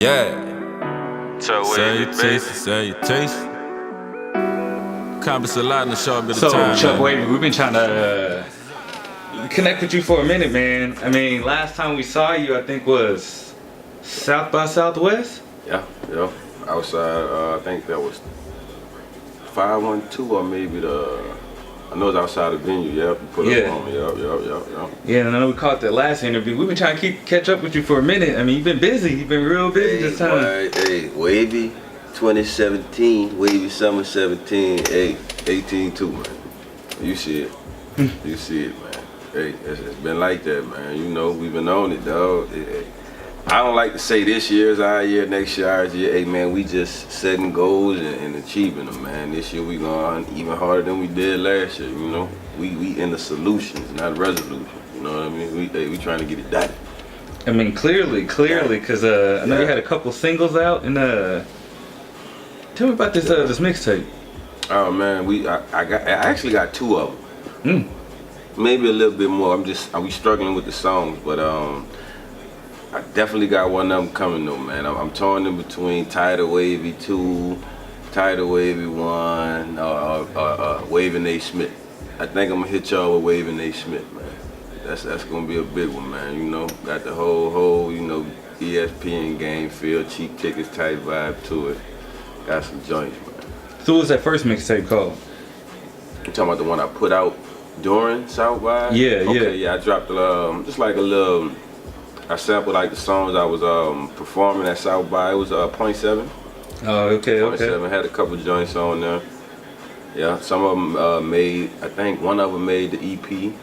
Yeah. Salutation. Accomplish a lot in a short bit of time. So, ChuckWavy, we've been trying to connect with you for a minute, man. I mean, last time we saw you, I think was South by Southwest? Yeah. Outside, I think that was 512 or maybe I know it's outside the venue, yep. You put up on me, yep. Yeah, and I know we caught that last interview. We've been trying to catch up with you for a minute. I mean, you've been busy. You've been real busy this time. Hey, Wavy 2017, Wavy Summer 17, hey, 18-2, man. You see it. You see it, man. Hey, it's been like that, man. You know, we've been on it, dog. I don't like to say this year's our year, next year our year. Hey, man, we just setting goals and achieving them, man. This year we going even harder than we did last year, you know. We in the solutions, not resolutions, you know what I mean? We trying to get it done. I mean, clearly, because I know you had a couple singles out, and tell me about this this mixtape. Oh man, I actually got 2 of them. Maybe a little bit more. We struggling with the songs, but I definitely got one of them coming though, man. I'm torn in between Tidal Wavy 2, Tidal Wavy 1, Wavy and A. Smith. I think I'm gonna hit y'all with Wavy and A. Smith, man. That's gonna be a big one, man. You know, got the whole you know, ESPN game feel, cheap tickets type vibe to it. Got some joints, man. So what was that first mixtape called? You talking about the one I put out during South by? Yeah. I dropped just like a little. I sampled like the songs I was performing at South by. It was .7. Oh, okay. 0.7 had a couple joints on there. Yeah, some of them made. I think one of them made the EP.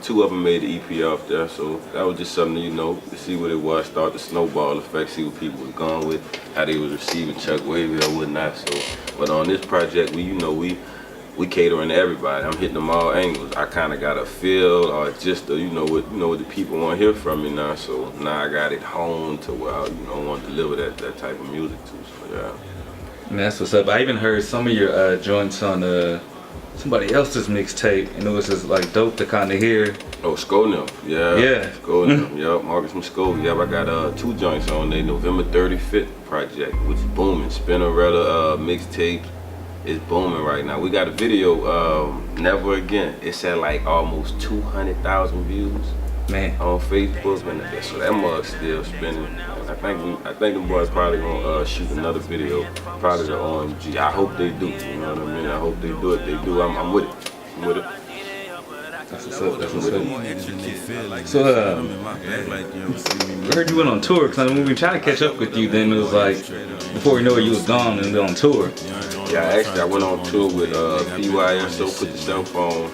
2 of them made the EP off there. So that was just something, you know, to see what it was, start the snowball effect, see what people was going with, how they was receiving ChuckWavy or whatnot. So, but on this project, we catering to everybody. I'm hitting them all angles. I kind of got a feel or just you know what the people want to hear from me now. So now I got it honed to where I want to deliver that type of music too. So yeah. Man, that's what's up. I even heard some of your joints on somebody else's mixtape, and it was just like dope to kind of hear. Oh, Skolniff, yeah. Skolniff, yep. Marcus from Skol, yep. I got 2 joints on there. November 35th project, which is booming. Spinnerella mixtape. It's booming right now. We got a video, Never Again. It's at like almost 200,000 views, man, on Facebook, and so that mug's still spinning. And I think the boys probably gonna shoot another video, probably the OMG. I hope they do. You know what I mean? I hope they do. If they do, I'm with it. I'm with it. That's what's up. So, I heard you went on tour, because when we tried to catch up with you, then it was like, before you know it, you was gone and on tour. Yeah, actually, I went on tour with PYSO, Put Yourself On,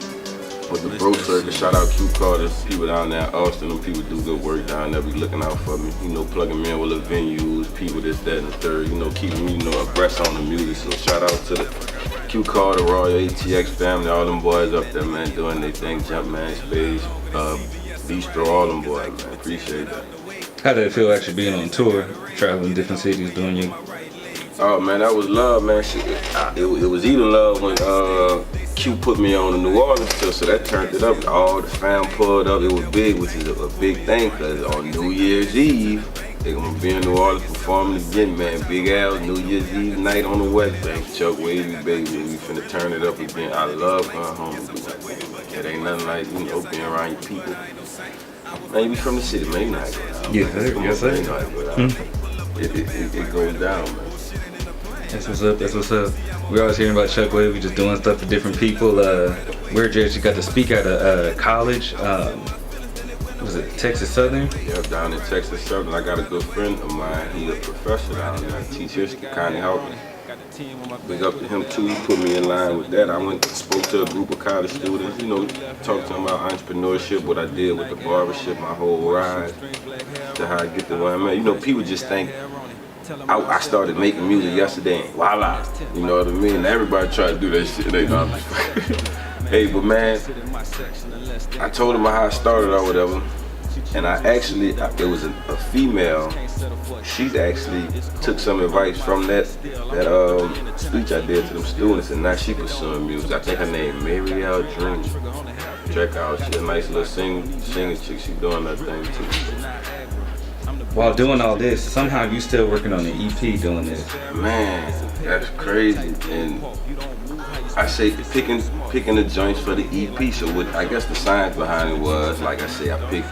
with the Bro Circuit. Shout out Q Carter, people down there in Austin, them people do good work down there, be looking out for me, you know, plugging me in with the venues, people this, that, and the third, you know, keeping me, you know, abreast on the music. So shout out to the Q Carter, Royal ATX family, all them boys up there, man, doing their thing, Jumpman, Space, Bistro, all them boys, man, appreciate that. How did it feel actually being on tour, traveling different cities, doing you? Oh man, that was love, man. It was even love when Q put me on the New Orleans tour, so that turned it up. All the fam pulled up. It was big, which is a big thing, because on New Year's Eve, they're gonna be in New Orleans performing again, man. Big Al, New Year's Eve night on the West Bank. ChuckWavy, baby, we finna turn it up again. I love going home and do that thing. It ain't nothing like, you know, being around your people. Man, you be from the city, man. You know how it goes down. Yes, sir. You know how it goes down. It goes down, man. That's what's up. We're always hearing about ChuckWavy just doing stuff for different people. Where you actually got to speak at a college. Was it Texas Southern? Yeah, down in Texas Southern. I got a good friend of mine. He's a professor down there. I teach history, kind of helping. Big up to him too. He put me in line with that. I went and spoke to a group of college students, you know, talked to them about entrepreneurship, what I did with the barbershop, my whole ride, to how I get to where I'm at. You know, people just think, I started making music yesterday and voila, you know what I mean? Everybody try to do that shit. They know I'm just hey, but man, I told them how I started or whatever, and I actually, it was a female, she actually took some advice from that speech I did to them students, and now she pursuing music. I think her name Marielle Dream. Check out, she's a nice little singer chick, she doing that thing too. while doing all this, somehow you still working on the EP doing this. Man, that's crazy. And I say picking the joints for the EP. So what I guess the science behind it was, like I say, I picked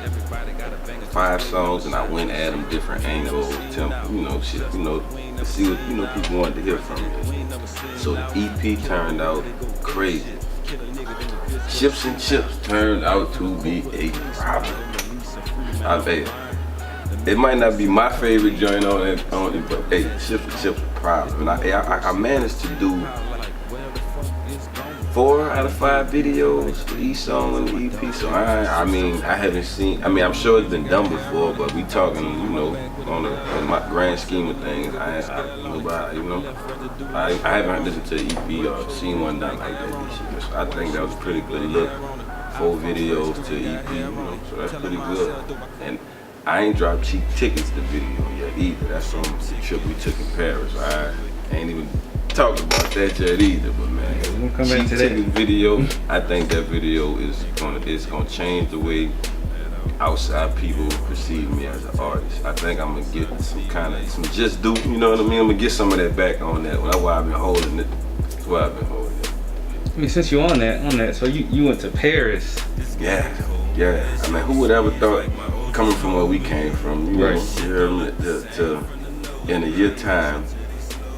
5 songs and I went at them different angles, tempo, shit, to see what people wanted to hear from me. So the EP turned out crazy. Chips and Chips turned out to be a problem. I bet it might not be my favorite joint on it, but hey, Chips and Chips a problem. And I managed to do 4 out of 5 videos for each song on the EP. So I mean, I haven't seen. I mean, I'm sure it's been done before, but we talking, on my grand scheme of things. I haven't listened to the EP or seen one done like that this year. So I think that was a pretty good look. 4 videos to EP, so that's pretty good. And I ain't dropped cheap tickets to video yet either. That's from the trip we took in Paris. I ain't even talked about that yet either, but man, we'll come back cheap to ticket that video. I think that video is gonna change the way outside people perceive me as an artist. I think I'm gonna get some just do, you know what I mean? I'm gonna get some of that back on that. That's why I've been holding it. That's why I've been holding it. I mean, since you on that, so you went to Paris. Yeah. I mean, who would ever thought, coming from where we came from, you know, to in a year time,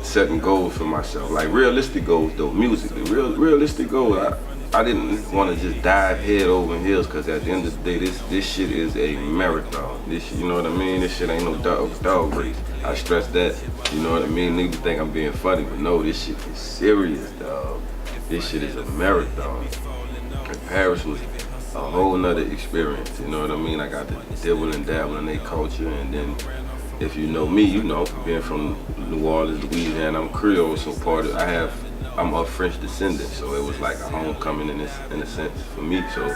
setting goals for myself, like realistic goals though, musically, realistic goals. I didn't want to just dive head over heels, because at the end of the day, this shit is a marathon. This, you know what I mean? This shit ain't no dog race. I stress that, you know what I mean? Niggas think I'm being funny, but no, this shit is serious, dog. This shit is a marathon. And Paris was a whole nother experience, you know what I mean? I got to dibble and dabble in their culture, and then if you know me, you know, being from New Orleans, Louisiana, I'm Creole, so I'm of French descendant, so it was like a homecoming in a sense for me. So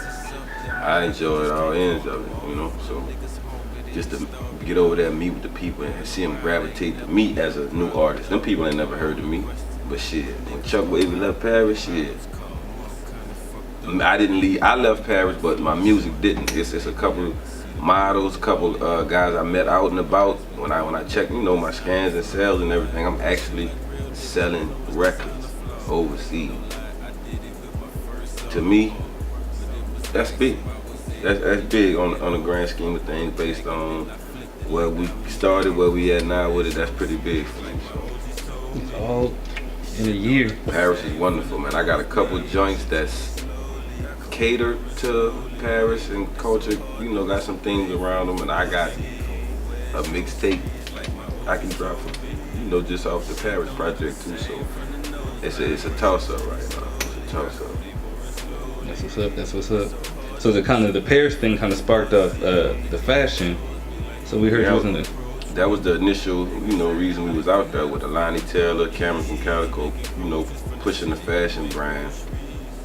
I enjoyed all ends of it, you know. So just to get over there, meet with the people, and see them gravitate to me as a new artist. Them people ain't never heard of me, but shit, when ChuckWavy left Paris, shit, I didn't leave. I left Paris, but my music didn't. It's a couple models, couple guys I met out and about. When I check, my scans and sales and everything, I'm actually selling records overseas. To me, that's big. That's big on the grand scheme of things, based on where we started, where we at now with it. That's pretty big for me. So It's all in a year. Paris is wonderful, man. I got a couple joints that's catered to Paris and culture, got some things around them, and I got a mixtape I can drop from, just off the Paris project too. So it's a toss-up right now. It's a toss-up. That's what's up. So the Paris thing kind of sparked off the fashion. So we heard you was in the... That was the initial, reason we was out there with Alani Taylor, Cameron from Calico, pushing the fashion brand.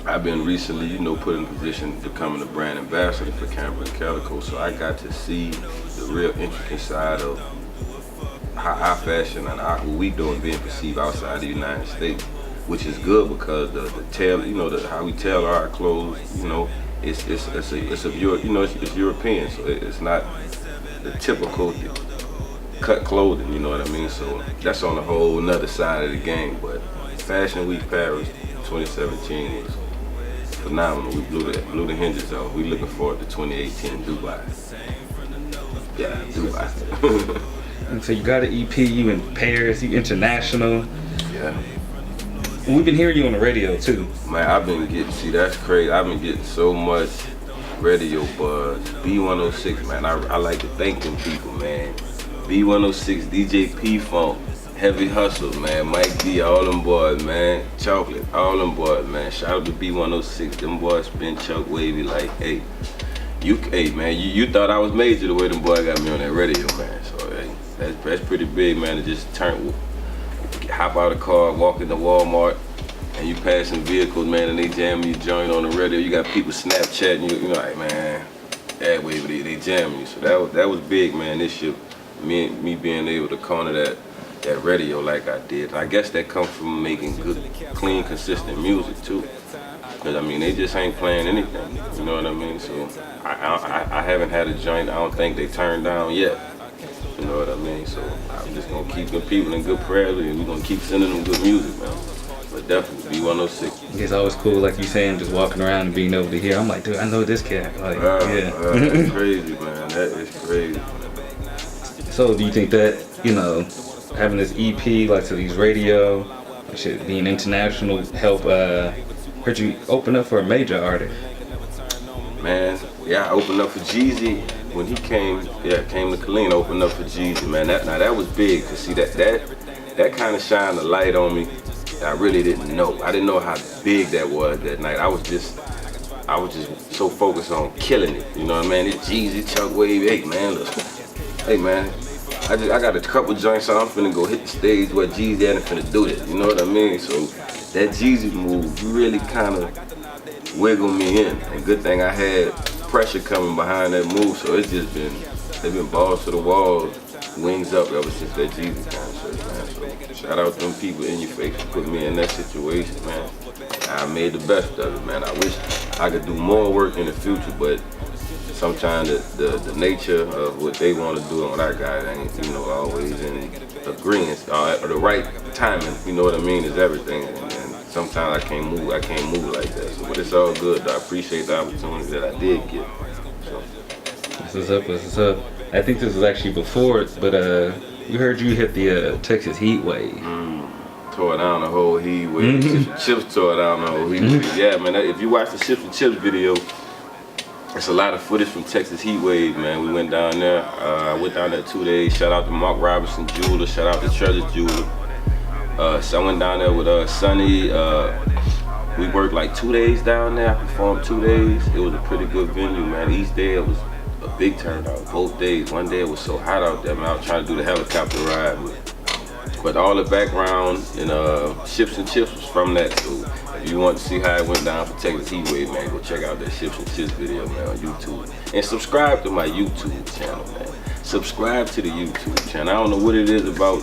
I've been recently, put in a position to becoming a brand ambassador for Cameron Calico, so I got to see the real intricate side of how our fashion and what we doing being perceived outside the United States, which is good because the tail, how we tailor our clothes, it's European, so it's not the typical cut clothing, you know what I mean? So that's on a whole nother side of the game. But Fashion Week Paris 2017 was phenomenal. We blew the hinges off. We looking forward to 2018 Dubai. Yeah, Dubai. And so you got an EP, you in Paris, you international. Yeah. And we've been hearing you on the radio too. Man, I've been getting, that's crazy. I've been getting so much radio buzz. B106, man, I like to thank them people, man. B106, DJ P-Funk, Heavy Hustle, man, Mike D, all them boys, man. Chocolate, all them boys, man. Shout out to B106, them boys spin ChuckWavy like, hey, man, you thought I was major the way them boys got me on that radio, man. So, hey, that's pretty big, man, to just hop out of the car, walk into Walmart, and you passing vehicles, man, and they jamming you joint on the radio. You got people Snapchatting you, like, man, that way, they jamming you. So that was big, man, this shit. Me being able to corner that radio like I did. I guess that comes from making good, clean, consistent music too. Cause I mean, they just ain't playing anything. You know what I mean? So I haven't had a joint I don't think they turned down yet. you know what I mean? So I'm just gonna keep them people in good prayers, and we're gonna keep sending them good music, man. But definitely B106. It's always cool, like you saying, just walking around and being able to hear. I'm like, dude, I know this cat. Like, yeah. That's crazy, man. That is crazy. So do you think that, you know, having this EP, like to these radio, shit, being international, help hurt you open up for a major artist? Man, yeah, I opened up for Jeezy when he came. Yeah, came to Killeen, opened up for Jeezy, man. That was big to see that kind of shined a light on me. I really didn't know. I didn't know how big that was that night. I was just so focused on killing it. You know what I mean? It's Jeezy, ChuckWavy. Hey man, look. Hey man, I got a couple joints on. I'm finna go hit the stage where Jeezy and finna do this. You know what I mean? So that Jeezy move really kind of wiggled me in. And good thing I had pressure coming behind that move. So it's just been balls to the wall, wings up ever since that Jeezy concert, man. So shout out to them people in your face for putting me in that situation, man. I made the best of it, man. I wish I could do more work in the future, but sometimes the nature of what they want to do and what I got ain't, you know, always in agreement or the right timing. You know what I mean? Is everything. And sometimes I can't move like that. So, but it's all good. Though. I appreciate the opportunity that I did get. So. This is up. I think this was actually before it, but we heard you hit the Texas heat wave. Tore down the whole heat wave. Chips tore down the whole heat wave. Yeah, man. If you watch the Chips and Chips video, it's a lot of footage from Texas heat wave, man. We went down there. I went down there 2 days. Shout out to Mark Robinson Jeweler. Shout out to Treasure Jeweler. So I went down there with Sonny. We worked like 2 days down there. I performed 2 days. It was a pretty good venue, man. Each day it was a big turnout. Both days. One day it was so hot out there, man. I was trying to do the helicopter ride. But all the background and Chips and Chips was from that. So if you want to see how it went down for Texas Heat Wave, man, go check out that Chips and Chips video, man, on YouTube. And subscribe to my YouTube channel, man. Subscribe to the YouTube channel. I don't know what it is about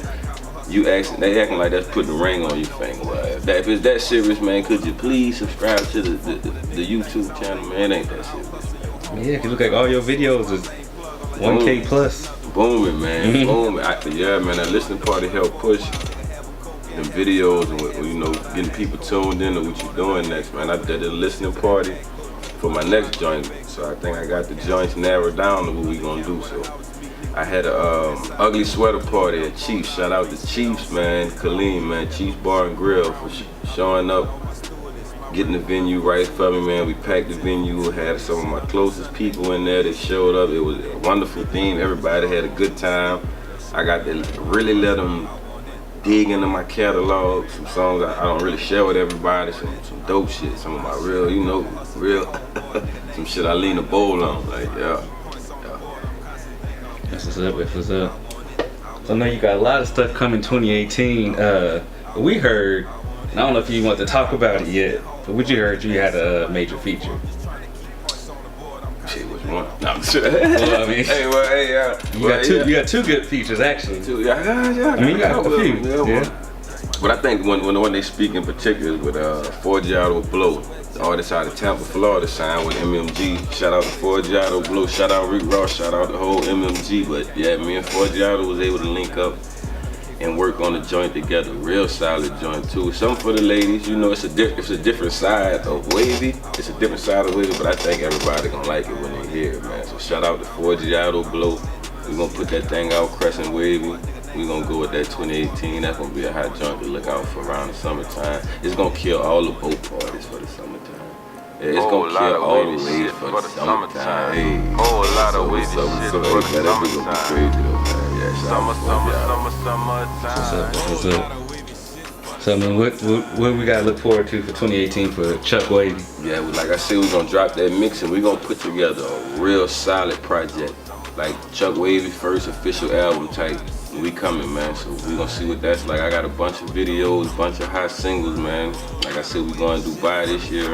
you asking, they acting like that's putting a ring on your finger. Well, if it's that serious, man, could you please subscribe to the YouTube channel, man? It ain't that serious. Yeah, if you look at all your videos, is 1K plus. Booming, man, booming. Yeah, man, that listening party helped push them videos and, you know, getting people tuned in to what you're doing next, man. I did a listening party for my next joint, so I think I got the joints narrowed down to what we gonna do. So I had a ugly sweater party at Chiefs. Shout out to Chiefs, man, Killeen, man, Chiefs Bar and Grill for showing up, getting the venue right for me, man. We packed the venue, had some of my closest people in there that showed up. It was a wonderful theme. Everybody had a good time. I got to really let them dig into my catalog. Some songs I don't really share with everybody. Some dope shit. Some of my real, you know, some shit I lean a bowl on. Like, yeah. That's what's up, that's what's up. So I know you got a lot of stuff coming 2018. We heard, and I don't know if you want to talk about it yet, but what you heard, you had a major feature. Shit, which one? No, I'm sure. Well, I mean, you got two good features actually. Yeah. I mean, you got a few. Yeah. But I think when they speak in particular with Forgiato Blow, the artist out of Tampa, Florida, signed with MMG. Shout out to Forgiato Blow, shout out Rick Ross, shout out the whole MMG. But yeah, me and Forgiato was able to link up and work on the joint together. Real solid joint too. Something for the ladies, you know, it's a different side of Wavy. It's a different side of Wavy, but I think everybody gonna like it when they hear it, man. So shout out to Forgiato Blow. We're gonna put that thing out, Crescent Wavy. We're gonna go with that 2018. That's gonna be a hot joint to look out for around the summertime. It's gonna kill all the boat parties for the summertime. Yeah, it's gonna kill all the ladies for the summertime. Hey, Whole lot of wavy shit for the summertime. Summertime. What's up? So I mean, what we gotta look forward to for 2018 for ChuckWavy? Yeah, like I said, we're gonna drop that mix and we're gonna put together a real solid project. Like ChuckWavy first official album type. We coming, man, so we gonna see what that's like. I got a bunch of videos, bunch of hot singles, man. Like I said, we going to Dubai this year.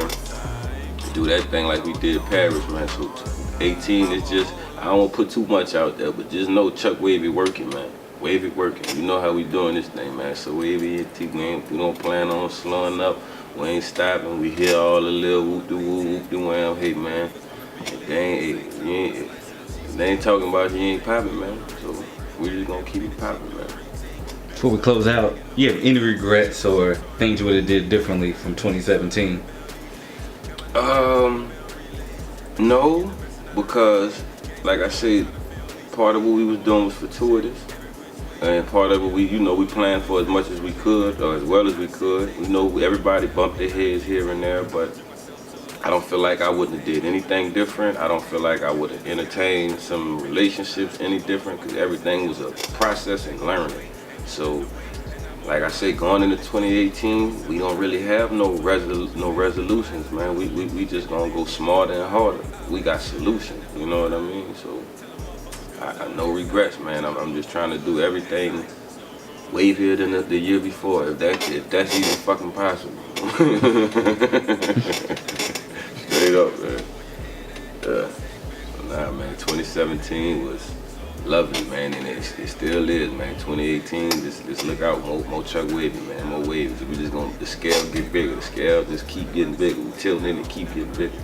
Do that thing like we did Paris, man. So 18 is just, I don't want to put too much out there, but just know ChuckWavy working, man. Wavy working. You know how we doing this thing, man. So Wavy, we don't plan on slowing up. We ain't stopping. We hear all the little whoop-de-woo, whoop-de-wham. Hey, man, they ain't talking about you ain't popping, man. So we just gonna keep it popping, man. Before we close out, you have any regrets or things you would have did differently from 2017? No, because like I said, part of what we was doing was fortuitous, and part of it we planned for as much as we could, or as well as we could. Everybody bumped their heads here and there, but I don't feel like I wouldn't have did anything different. I don't feel like I would have entertained some relationships any different, because everything was a process and learning. So, like I say, going into 2018, we don't really have no resolutions, man. We just gonna go smarter and harder. We got solutions, you know what I mean? So, I no regrets, man. I'm just trying to do everything wavier than the year before, if that's even fucking possible. Straight up, man. Nah, man. 2017 was lovely, man, and it still is, man. 2018, just look out, more ChuckWavy, man, more waves. We just gonna, the scale get bigger. The scale just keep getting bigger. We tilting in and keep getting bigger.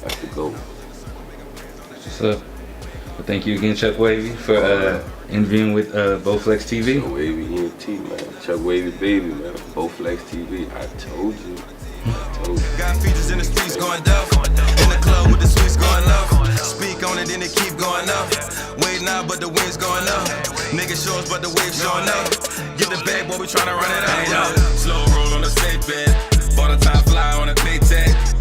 That's the goal. What's up? Well, thank you again, ChuckWavy, for interviewing with BoFlex TV. ChuckWavy ENT, man. ChuckWavy baby, man. BoFlex TV. I told you. Got features in the streets going down. In the club with the sweets going up. Speak on it and it keep going up. Wait now, but the wind's going up. Niggas show us, but the waves showing up. Get the bag, boy, we tryna run it out. Slow roll on the state bed. Bought a top fly on a pay tag.